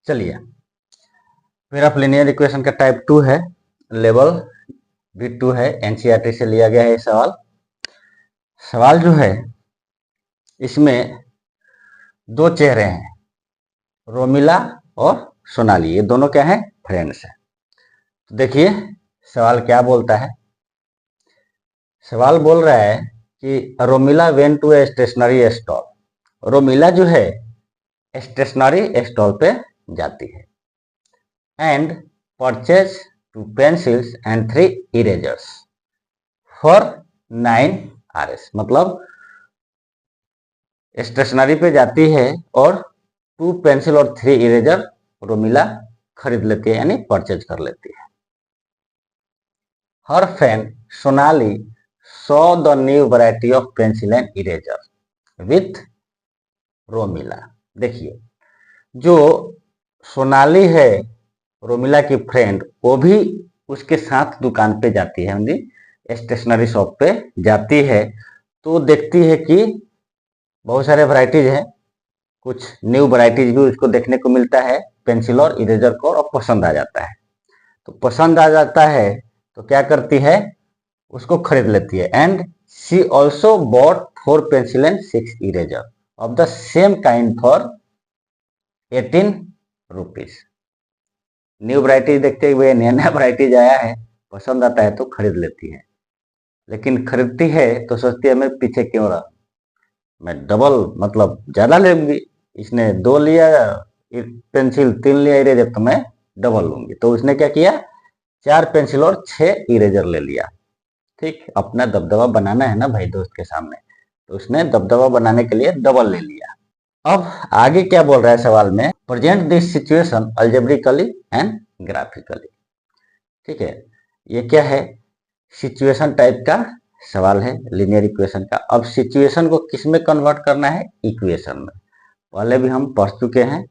चलिए, फिर आप लीनियर इक्वेशन का टाइप 2 है, लेवल भी 2 है, एनसीईआरटी से लिया गया है ये सवाल जो है इसमें दो चेहरे हैं, रोमिला और सोनाली, ये दोनों क्या है, फ्रेंड्स हैं। तो देखिए सवाल क्या बोलता है। सवाल बोल रहा है कि Romila went to a stationery stall. Romila जो है स्टेशनरी स्टॉल पे जाती है and purchase 2 pencils and 3 erasers for 9 RS। मतलब स्टेशनरी पे जाती है और 2 पेंसिल और 3 इरेजर रोमिला खरीद लेती है, यानी परचेज कर लेती है। हर friend Sonali saw the new variety of pencil and eraser with Romila. देखिए जो सोनाली है रोमिला की फ्रेंड, वो भी उसके साथ दुकान पे जाती है, स्टेशनरी शॉप पे जाती है। तो देखती है कि बहुत सारे वैरायटीज हैं, कुछ न्यू वैरायटीज भी उसको देखने को मिलता है पेंसिल और इरेजर को, और पसंद आ जाता है। तो पसंद आ जाता है तो क्या करती है, उसको खरीद लेती है। And she also bought 4 pencil and 6 eraser of the same kind for 18 rupees. New variety देखते हुए, नया नया वैरायटीज आया है, पसंद आता है तो खरीद लेती है। लेकिन खरीदती है तो सोचती है मैं पीछे क्यों रहा, मैं डबल मतलब ज्यादा लूंगी। इसने 2 लिया पेंसिल, 3 लिया इरेजर, तो मैं डबल लूंगी। तो उसने क्या किया, 4 पेंसिल और 6 इरेजर ले लिया। ठीक, अपना दबदबा बनाना है ना भाई दोस्त के सामने, तो उसने दबदबा बनाने के लिए डबल ले लिया। अब आगे क्या बोल रहा है सवाल में, present this situation algebraically and graphically. ठीक है, ये क्या है, सिचुएशन टाइप का सवाल है लीनियर इक्वेशन का। अब सिचुएशन को किस में कन्वर्ट करना है, इक्वेशन में। पहले भी हम पढ़ चुके हैं।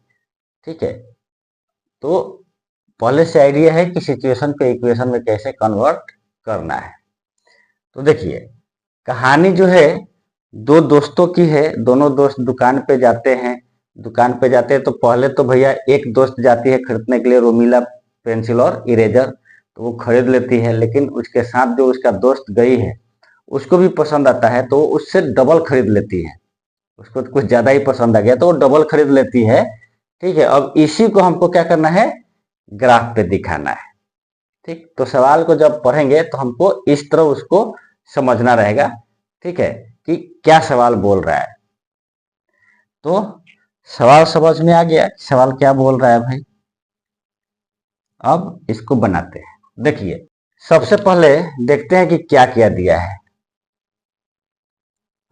ठीक है, तो पहले से आइडिया है कि सिचुएशन को इक्वेशन में कैसे कन्वर्ट करना है। तो देखिए कहानी जो है दो दोस्तों की है। दोनों दोस्त दुकान पे जाते हैं। दुकान पे जाते हैं तो पहले तो भैया एक दोस्त जाती है खरीदने के लिए रोमिला पेंसिल और इरेजर, तो वो खरीद लेती है। लेकिन उसके साथ जो उसका दोस्त गई है उसको भी पसंद आता है, तो उससे डबल खरीद लेती है। उसको कुछ ज्यादा ही पसंद आ गया तो वो डबल खरीद लेती है। ठीक है, अब इसी को हमको क्या करना है, ग्राफ पे दिखाना है। ठीक, तो सवाल को जब पढ़ेंगे तो हमको इस तरह उसको समझना रहेगा। ठीक है, कि क्या सवाल बोल रहा है। तो सवाल समझ में आ गया, सवाल क्या बोल रहा है भाई। अब इसको बनाते हैं। देखिए सबसे पहले देखते हैं कि क्या क्या दिया है।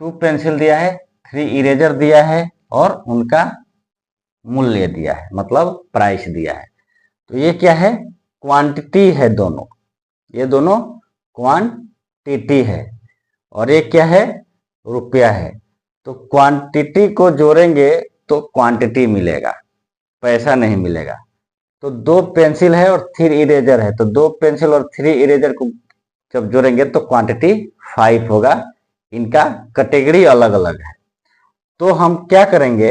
2 पेंसिल दिया है, 3 इरेजर दिया है, और उनका मूल्य दिया है, मतलब प्राइस दिया है। तो ये क्या है, क्वांटिटी है दोनों, ये दोनों क्वांटिटी है। और ये क्या है, रुपया है। तो क्वांटिटी को जोड़ेंगे तो क्वांटिटी मिलेगा, पैसा नहीं मिलेगा। तो 2 पेंसिल है और 3 इरेजर है, तो 2 पेंसिल और 3 इरेजर को जब जोड़ेंगे तो क्वांटिटी 5 होगा। इनका कैटेगरी अलग अलग है। तो हम क्या करेंगे,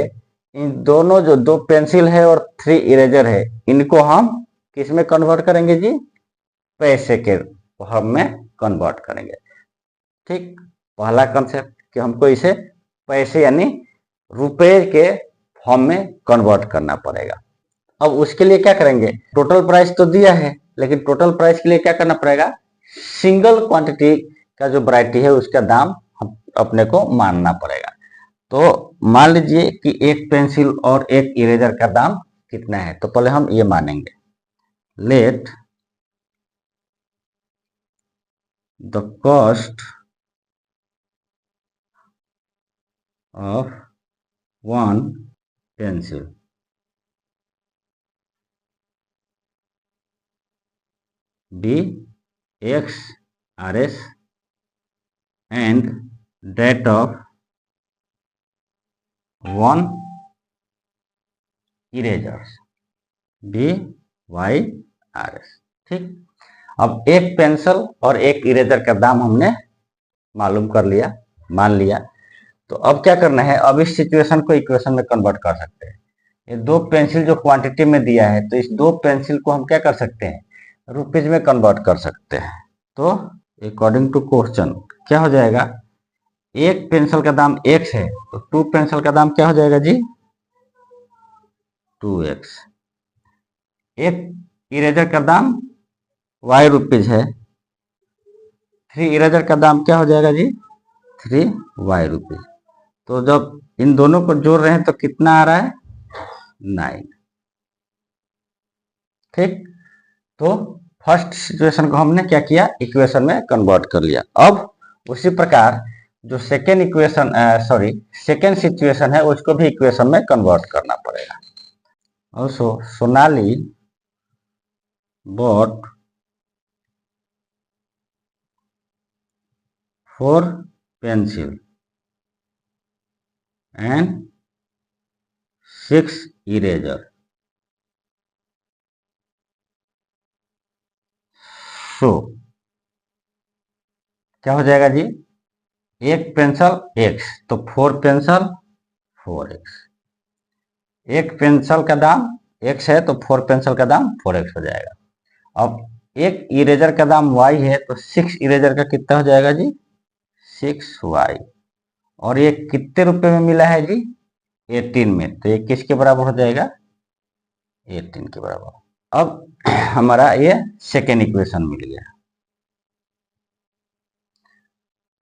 इन दोनों जो 2 पेंसिल है और 3 इरेजर है, इनको हम किस में कन्वर्ट करेंगे जी, पैसे के फॉर्म में कन्वर्ट करेंगे। ठीक, पहला कंसेप्ट कि हमको इसे पैसे यानी रुपए के फॉर्म में कन्वर्ट करना पड़ेगा। अब उसके लिए क्या करेंगे, टोटल प्राइस तो दिया है, लेकिन टोटल प्राइस के लिए क्या करना पड़ेगा, सिंगल क्वांटिटी का जो वैरायटी है उसका दाम अपने को मानना पड़ेगा। तो मान लीजिए कि एक पेंसिल और एक इरेजर का दाम कितना है, तो पहले हम ये मानेंगे, let the cost of 1 pencil be X RS and that of 1 erasers be Y RS। ठीक, अब एक पेंसिल और एक इरेजर का दाम हमने मालूम कर लिया, मान लिया। तो अब क्या करना है, अब इस सिचुएशन को इक्वेशन में कन्वर्ट कर सकते हैं। ये 2 पेंसिल जो क्वांटिटी में दिया है, तो इस 2 पेंसिल को हम क्या कर सकते हैं, रुपीज में कन्वर्ट कर सकते हैं। तो अकॉर्डिंग टू क्वेश्चन क्या हो जाएगा, एक पेंसिल का दाम x है, तो 2 पेंसिल का दाम क्या हो जाएगा जी, 2x। एक इरेजर का दाम y रुपीज है, 3 इरेजर का दाम क्या हो जाएगा जी, 3y रुपीज। तो जब इन दोनों को जोड़ रहे हैं तो कितना आ रहा है, 9। ठीक, तो फर्स्ट सिचुएशन को हमने क्या किया, इक्वेशन में कन्वर्ट कर लिया। अब उसी प्रकार जो सेकेंड इक्वेशन सेकेंड सिचुएशन है उसको भी इक्वेशन में कन्वर्ट करना पड़ेगा। Also Sonali bought 4 pencil and 6 eraser. So क्या हो जाएगा जी, एक पेंसिल x, तो 4 पेंसिल 4x। एक पेंसिल का दाम x है तो 4 पेंसिल का दाम 4x हो जाएगा। अब एक इरेजर का दाम y है तो 6 इरेजर का कितना हो जाएगा जी, 6y। और ये कितने रुपए में मिला है जी, 18 में, तो ये किसके बराबर हो जाएगा, 18 के बराबर। अब हमारा ये सेकेंड इक्वेशन मिल गया।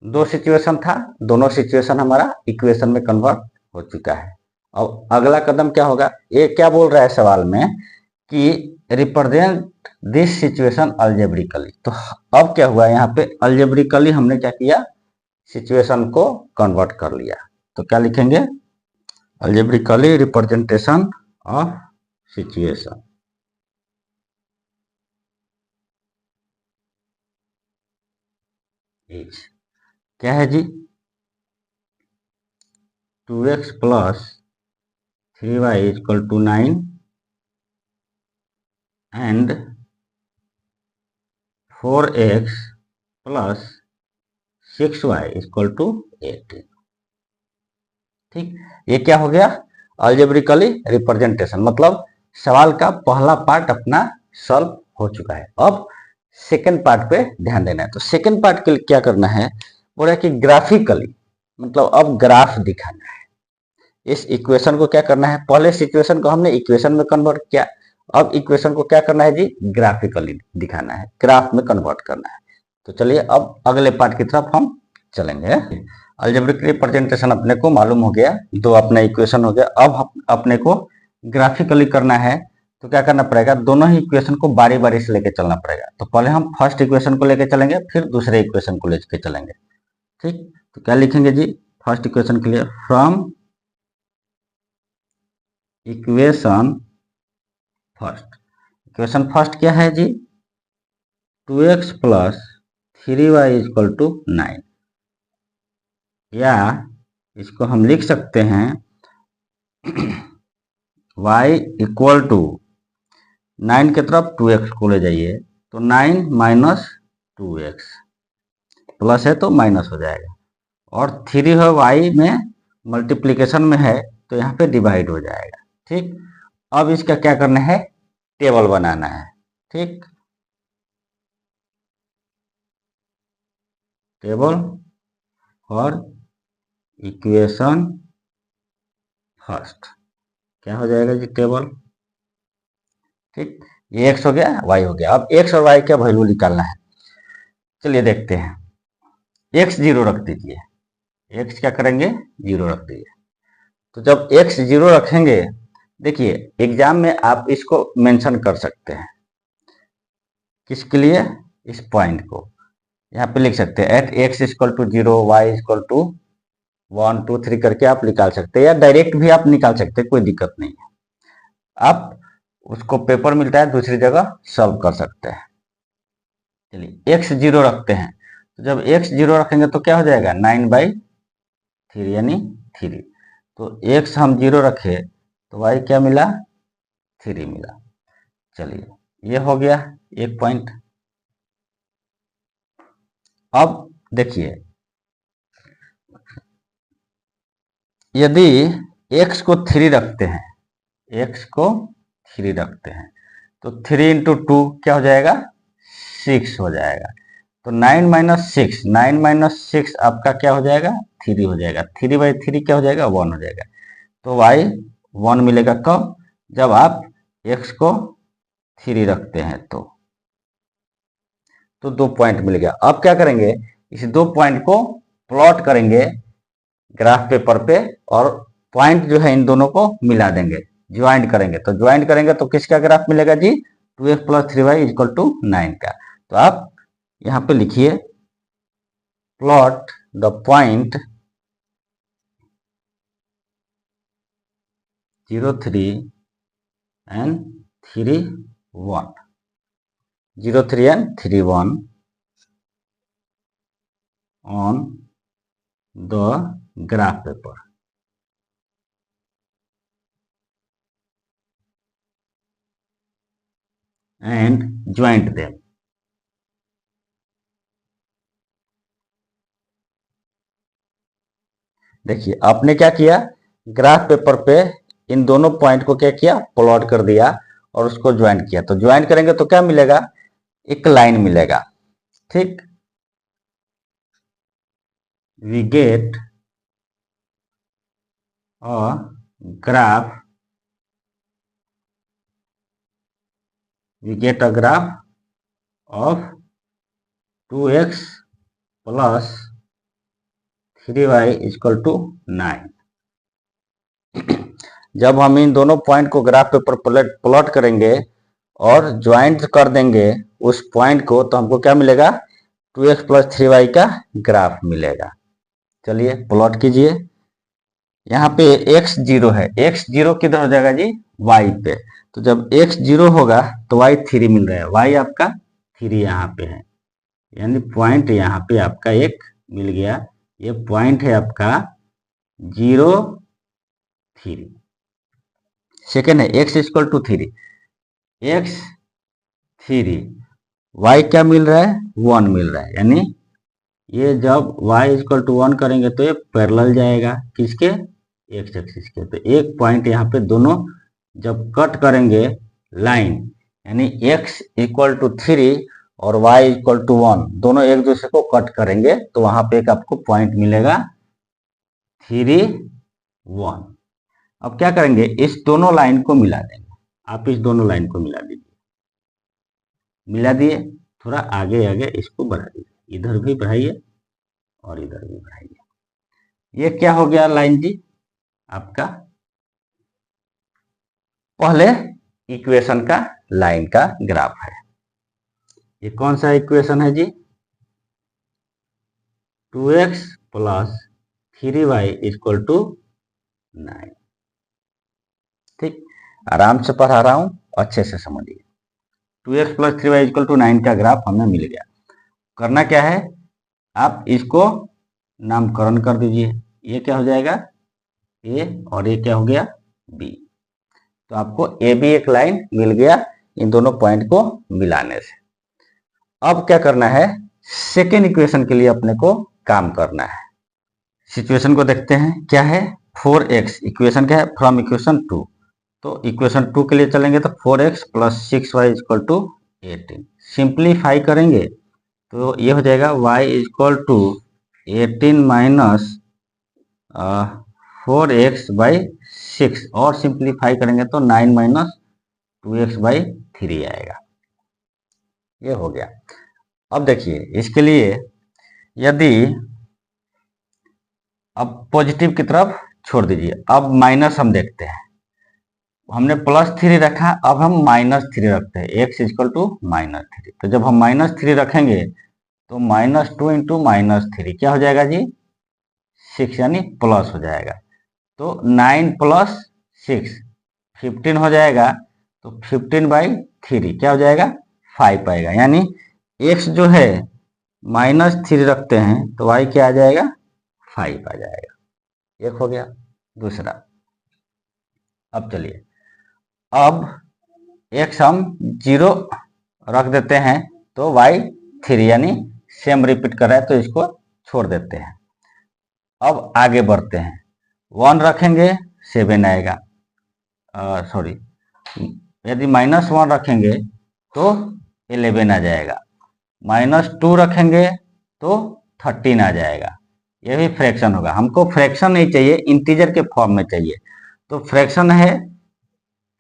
दो सिचुएशन था, दोनों सिचुएशन हमारा इक्वेशन में कन्वर्ट हो चुका है। अब अगला कदम क्या होगा, ये क्या बोल रहा है सवाल में कि रिप्रेजेंट दिस सिचुएशन अलजेब्रिकली। तो अब क्या हुआ, यहाँ पे अलजेब्रिकली हमने क्या किया, सिचुएशन को कन्वर्ट कर लिया। तो क्या लिखेंगे, अलजेब्रिकली रिप्रेजेंटेशन ऑफ सिचुएशन। क्या है जी, 2x plus 3y equal to 9 and 4x plus 6y equal to 18। ठीक, ये क्या हो गया, अलजेब्रिकली रिप्रेजेंटेशन, मतलब सवाल का पहला पार्ट अपना सॉल्व हो चुका है। अब सेकंड पार्ट पे ध्यान देना है। तो सेकंड पार्ट के लिए क्या करना है, बोल रहा है कि ग्राफिकली, मतलब अब ग्राफ दिखाना है। इस इक्वेशन को क्या करना है, पहले सिचुएशन को हमने इक्वेशन में कन्वर्ट किया, अब इक्वेशन को क्या करना है जी, ग्राफिकली दिखाना है, ग्राफ में कन्वर्ट करना है। तो चलिए अब अगले पार्ट की तरफ हम चलेंगे। अलजेब्रिक रिप्रेजेंटेशन अपने को मालूम हो गया, दो अपना इक्वेशन हो गया। अब अपने को ग्राफिकली करना है, तो क्या करना पड़ेगा, दोनों ही इक्वेशन को बारी बारी से लेके चलना पड़ेगा। तो पहले हम फर्स्ट इक्वेशन को लेके चलेंगे, फिर दूसरे इक्वेशन को लेके चलेंगे। ठीक, तो क्या लिखेंगे जी, फर्स्ट इक्वेशन के लिए from equation first. Equation first क्या है जी, 2x plus 3y equal to 9, या इसको हम लिख सकते हैं y इक्वल टू 9 की तरफ 2x को ले जाइए, तो 9 माइनस 2x, प्लस है तो माइनस हो जाएगा, और 3 है y में मल्टीप्लीकेशन में है तो यहाँ पे डिवाइड हो जाएगा। ठीक, अब इसका क्या करना है, टेबल बनाना है। ठीक, टेबल फॉर इक्वेशन फर्स्ट, क्या हो जाएगा जी, टेबल। ठीक, ये x हो गया, y हो गया। अब x और y का वैल्यू निकालना है। चलिए देखते हैं, x 0 रख दीजिए, x क्या करेंगे, 0 रख दीजिए। तो जब x 0 रखेंगे, देखिए एग्जाम में आप इसको मेंशन कर सकते हैं, किसके लिए, इस पॉइंट को यहाँ पे लिख सकते हैं, at x equal to 0, y equal to 1 2 3 करके आप निकाल सकते हैं, या डायरेक्ट भी आप निकाल सकते हैं, कोई दिक्कत नहीं है। आप उसको पेपर मिलता है दूसरी जगह सॉल्व कर सकते हैं। चलिए x 0 रखते हैं, तो जब x 0 रखेंगे तो क्या हो जाएगा, 9/3 यानी 3। तो x हम 0 रखे तो y क्या मिला, 3 मिला। चलिए ये हो गया एक पॉइंट। अब देखिए, यदि x को 3 रखते हैं, x को 3 रखते हैं तो 3 इंटू 2 क्या हो जाएगा 6 हो जाएगा। तो 9 - 6 आपका क्या हो जाएगा 3 हो जाएगा। 3/3 क्या हो जाएगा 1 हो जाएगा। तो y 1 मिलेगा कब जब आप x को 3 रखते हैं तो 2 पॉइंट मिल गया। अब क्या करेंगे इस 2 पॉइंट को प्लॉट करेंगे ग्राफ पेपर पे और पॉइंट जो है इन दोनों को मिला देंगे ज्वाइंट करेंगे। तो ज्वाइंट करेंगे तो किसका ग्राफ मिलेगा जी 2x + 3y = 9 का। तो आप यहाँ पे लिखिए plot the point 0, 3 and 3, 1, 0, 3 and 3, 1 on the graph paper and joint them। देखिए आपने क्या किया ग्राफ पेपर पे इन दोनों पॉइंट को क्या किया प्लॉट कर दिया और उसको ज्वाइंट किया। तो ज्वाइंट करेंगे तो क्या मिलेगा एक लाइन मिलेगा। ठीक we get a graph of 2x + 3y = 9। जब हम इन दोनों पॉइंट को ग्राफ पेपर प्लॉट करेंगे और ज्वाइंट कर देंगे उस पॉइंट को तो हमको क्या मिलेगा 2x + 3y का ग्राफ मिलेगा। चलिए प्लॉट कीजिए। यहाँ पे x 0 है, x 0 किधर हो जाएगा जी y पे। तो जब x 0 होगा तो y 3 मिल रहा है, y आपका 3 यहाँ पे है यानी पॉइंट यहाँ पे आपका एक मिल गया। ये पॉइंट है आपका 0, 3। सेकेंड है x = 3, x 3 y क्या मिल रहा है 1 मिल रहा है यानी ये जब y = 1 करेंगे तो ये पैरेलल जाएगा किसके x एक्सिस के। तो एक पॉइंट यहाँ पे दोनों जब कट करेंगे लाइन यानी x = 3 और y = 1 दोनों एक दूसरे को कट करेंगे तो वहां पे एक आपको पॉइंट मिलेगा 3, 1। अब क्या करेंगे इस दोनों लाइन को मिला देंगे। आप इस दोनों लाइन को मिला दीजिए, मिला दिए थोड़ा आगे आगे इसको बढ़ा दीजिए, इधर भी बढ़ाइए और इधर भी बढ़ाइए। ये क्या हो गया लाइन जी आपका पहले इक्वेशन का लाइन का ग्राफ है। ये कौन सा इक्वेशन है जी 2x + 3y = 9। ठीक आराम से पढ़ा रहा हूं अच्छे से समझिए। 2x + 3y = 9 का ग्राफ हमें मिल गया। करना क्या है आप इसको नामकरण कर दीजिए। ये क्या हो जाएगा a और ये क्या हो गया b। तो आपको ए बी एक लाइन मिल गया इन दोनों पॉइंट को मिलाने से। अब क्या करना है सेकेंड इक्वेशन के लिए अपने को काम करना है। सिचुएशन को देखते हैं क्या है 4x इक्वेशन क्या है फ्रॉम इक्वेशन 2। तो इक्वेशन 2 के लिए चलेंगे तो 4x + 6y = 18। सिंप्लीफाई करेंगे तो ये हो जाएगा y = 18 - 4x/6 और सिंप्लीफाई करेंगे तो 9 - 2x/3 आएगा। ये हो गया। अब देखिए इसके लिए यदि अब पॉजिटिव की तरफ छोड़ दीजिए। अब माइनस हम देखते हैं। हमने +3 रखा अब हम -3 रखते हैं x = -3। तो जब हम -3 रखेंगे तो -2 × -3 क्या हो जाएगा जी 6 यानी प्लस हो जाएगा। तो 9 + 6 15 हो जाएगा। तो 15/3 क्या हो जाएगा 5 आएगा यानी x जो है -3 रखते हैं तो y क्या आ जाएगा 5 आ जाएगा। एक हो गया। दूसरा अब चलिए अब x हम 0 रख देते हैं तो y 3 यानी सेम रिपीट कर रहा है तो इसको छोड़ देते हैं। अब आगे बढ़ते हैं 1 रखेंगे 7 आएगा। सॉरी, यदि -1 रखेंगे तो 11 आ जाएगा, -2 रखेंगे तो 13 आ जाएगा। ये भी फ्रैक्शन होगा, हमको फ्रैक्शन नहीं चाहिए, इंटीजर के फॉर्म में चाहिए। तो फ्रैक्शन है,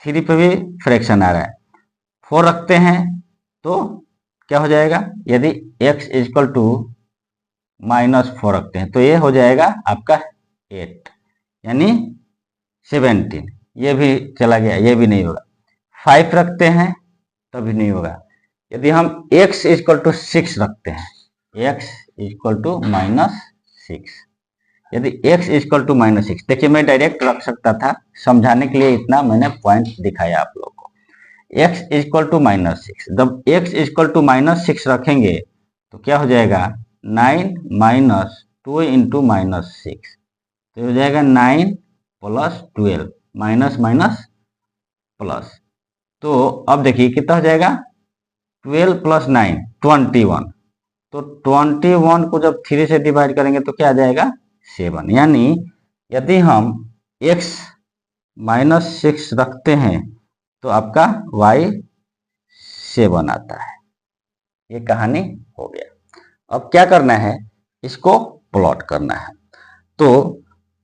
3 पे भी फ्रैक्शन आ रहा है, 4 रखते हैं तो क्या हो जाएगा, यदि x इक्वल टू -4 रखते हैं तो ये हो जाएगा आपका 8 यानी 17। ये भी चला गया, ये भी नहीं होगा। 5 रखते हैं तभी नहीं होगा। यदि हम x इक्वल टू 6 रखते हैं, x इक्वल टू -6, यदि x इक्वल टू -6, देखिए मैं डायरेक्ट रख सकता था, समझाने के लिए इतना मैंने पॉइंट दिखाया आप लोगों को। x इक्वल टू -6, जब x इक्वल टू -6 रखेंगे तो क्या हो जाएगा, 9 माइनस 2 इंटू -6, तो हो जाएगा 9 प्लस 12, माइनस माइनस प्लस। तो अब देखिए कितना हो जाएगा, 12 प्लस 9 21, तो 21 को जब 3 से डिवाइड करेंगे तो क्या आ जाएगा, 7। यानी यदि हम x -6 रखते हैं तो आपका y 7 आता है। ये कहानी हो गया। अब क्या करना है, इसको प्लॉट करना है। तो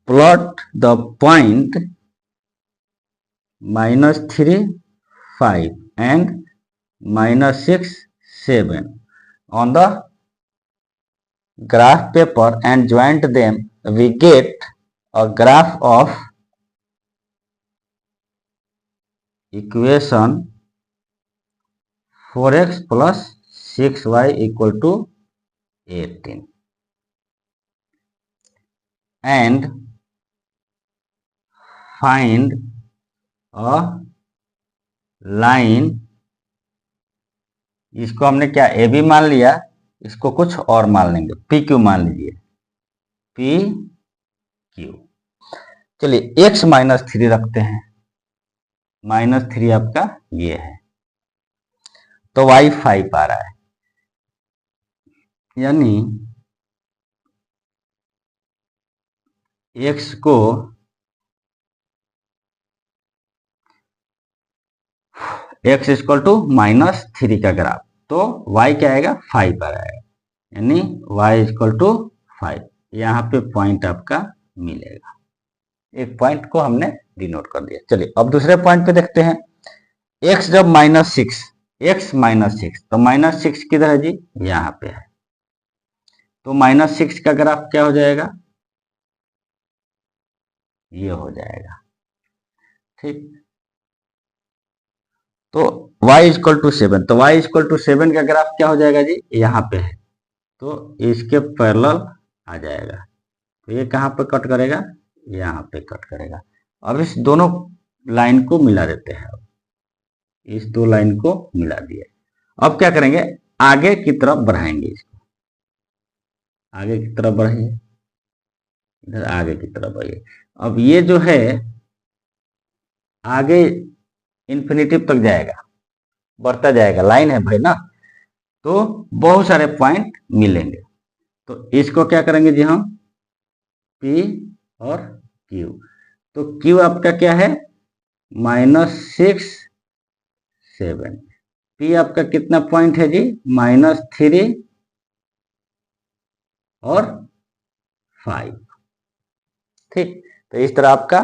plot the point -3 5 and -6 7 on the graph paper and joint them, we get a graph of equation 4x plus 6y equal to 18 and find a line। इसको हमने क्या ए बी मान लिया, इसको कुछ और मान लेंगे, पी क्यू मान लीजिए, पी क्यू। चलिए x -3 रखते हैं, -3 आपका ये है, तो y 5 आ रहा है, यानी x को x इक्वल टू -3 का ग्राफ, तो y क्या आएगा, 5 आ रहा है, यानी y इक्वल टू 5। यहाँ पे पॉइंट आपका मिलेगा, एक पॉइंट को हमने डिनोट कर दिया। चलिए अब दूसरे पॉइंट पे देखते हैं। x जब -6, x -6, तो -6 किधर है जी, यहाँ पे है, तो -6 का ग्राफ क्या हो जाएगा, ये हो जाएगा, ठीक। तो y इक्वल टू 7, तो y इक्वल टू 7 का ग्राफ क्या हो जाएगा जी, यहाँ पे है, तो इसके पैरेलल आ जाएगा, तो ये कहाँ पे कट करेगा, यहाँ पे कट करेगा। अब इस दोनों लाइन को मिला देते हैं, इस दो लाइन को मिला दिए। अब क्या करेंगे, आगे की तरफ बढ़ाएंगे इसको, आगे की तरफ बढ़ाइए, इधर आगे की तरफ आइए। अब ये जो है आगे इन्फिनिटिव तक जाएगा, बढ़ता जाएगा, लाइन है भाई ना, तो बहुत सारे पॉइंट मिलेंगे। तो इसको क्या करेंगे जी हम, P और Q। तो Q आपका क्या है, -6 7, P आपका कितना पॉइंट है जी, -3 और 5, ठीक। तो इस तरह आपका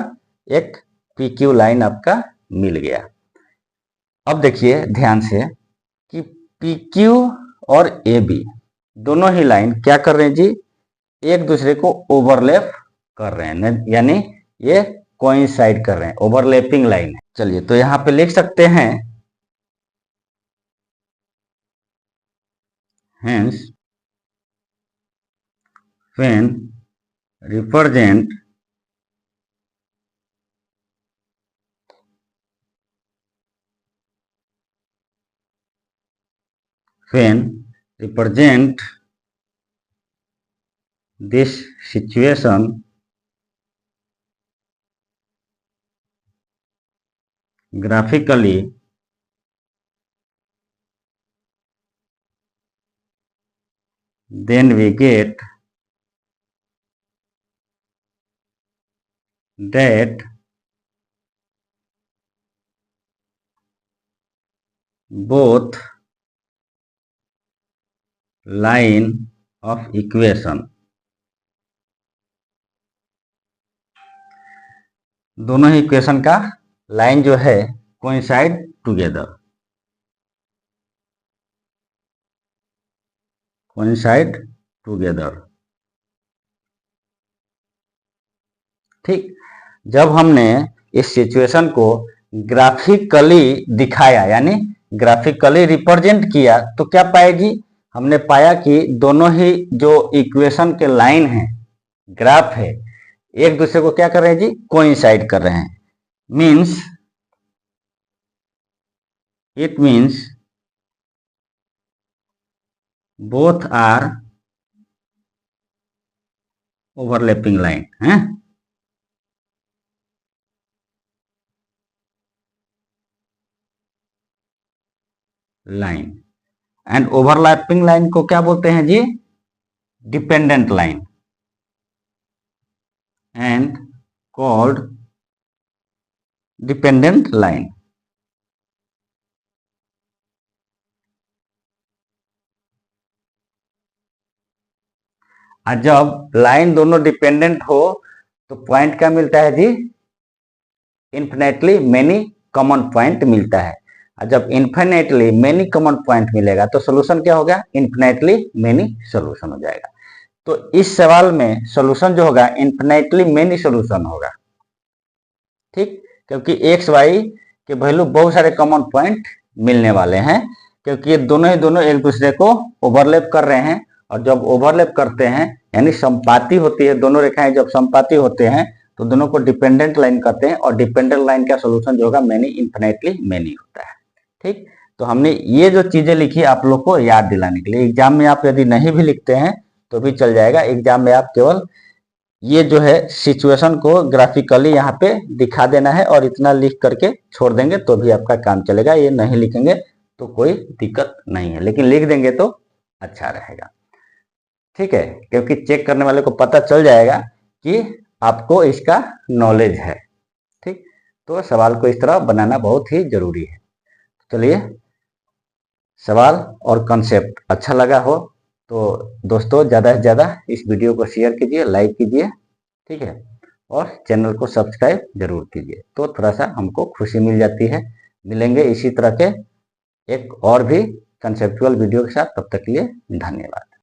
एक PQ लाइन आपका मिल गया। अब देखिए ध्यान से कि PQ और AB दोनों ही लाइन क्या कर रहे हैं जी, एक दूसरे को ओवरलैप कर रहे हैं, यानी ये कोइंसाइड कर रहे हैं, ओवरलैपिंग लाइन है। चलिए तो यहां पे लिख सकते हैं, hence when represent this situation graphically, then we get that both line of equation, दोनों ही इक्वेशन का लाइन जो है कोइंसाइड टुगेदर, कोइंसाइड टुगेदर। ठीक, जब हमने इस सिचुएशन को ग्राफिकली दिखाया यानी ग्राफिकली रिप्रेजेंट किया तो क्या पाएगी, हमने पाया कि दोनों ही जो इक्वेशन के लाइन हैं, ग्राफ है, एक दूसरे को क्या कर रहे हैं जी, कोइंसाइड कर रहे हैं। Means it means both are overlapping line है। लाइन एंड ओवरलैपिंग लाइन को क्या बोलते हैं जी, dependent line and called dependent line. और जब लाइन दोनों डिपेंडेंट हो तो पॉइंट क्या मिलता है जी, इन्फिनेटली मेनी कॉमन पॉइंट मिलता है। और जब इन्फिनेटली मेनी कॉमन पॉइंट मिलेगा तो सोल्यूशन क्या होगा, इन्फिनेटली मेनी सोल्यूशन हो जाएगा। तो इस सवाल में सोल्यूशन जो होगा इन्फिनेटली मेनी सोल्यूशन होगा। ठीक, क्योंकि एक्स वाई के वैल्यू बहुत सारे कॉमन पॉइंट मिलने वाले हैं, क्योंकि ये दोनों ही दोनों एक दूसरे को ओवरलैप कर रहे हैं। और जब ओवरलैप करते हैं यानी संपाती होती है, दोनों रेखाएं जब संपाती होते हैं तो दोनों को डिपेंडेंट लाइन कहते हैं। और डिपेंडेंट लाइन का सोल्यूशन जो होगा मेनी इन्फिनेटली मेनी होता है। ठीक, तो हमने ये जो चीजें लिखी आप लोग को याद दिलाने के लिए, एग्जाम में आप यदि नहीं भी लिखते हैं तो भी चल जाएगा। एग्जाम में आप केवल ये जो है सिचुएशन को ग्राफिकली यहाँ पे दिखा देना है और इतना लिख करके छोड़ देंगे तो भी आपका काम चलेगा। ये नहीं लिखेंगे तो कोई दिक्कत नहीं है, लेकिन लिख देंगे तो अच्छा रहेगा। ठीक है, क्योंकि चेक करने वाले को पता चल जाएगा कि आपको इसका नॉलेज है। ठीक, तो सवाल को इस तरह बनाना बहुत ही जरूरी है। चलिए, सवाल और कॉन्सेप्ट अच्छा लगा हो तो दोस्तों ज़्यादा से ज़्यादा इस वीडियो को शेयर कीजिए, लाइक कीजिए। ठीक है, और चैनल को सब्सक्राइब जरूर कीजिए तो थोड़ा सा हमको खुशी मिल जाती है। मिलेंगे इसी तरह के एक और भी कंसेप्चुअल वीडियो के साथ, तब तक के लिए धन्यवाद।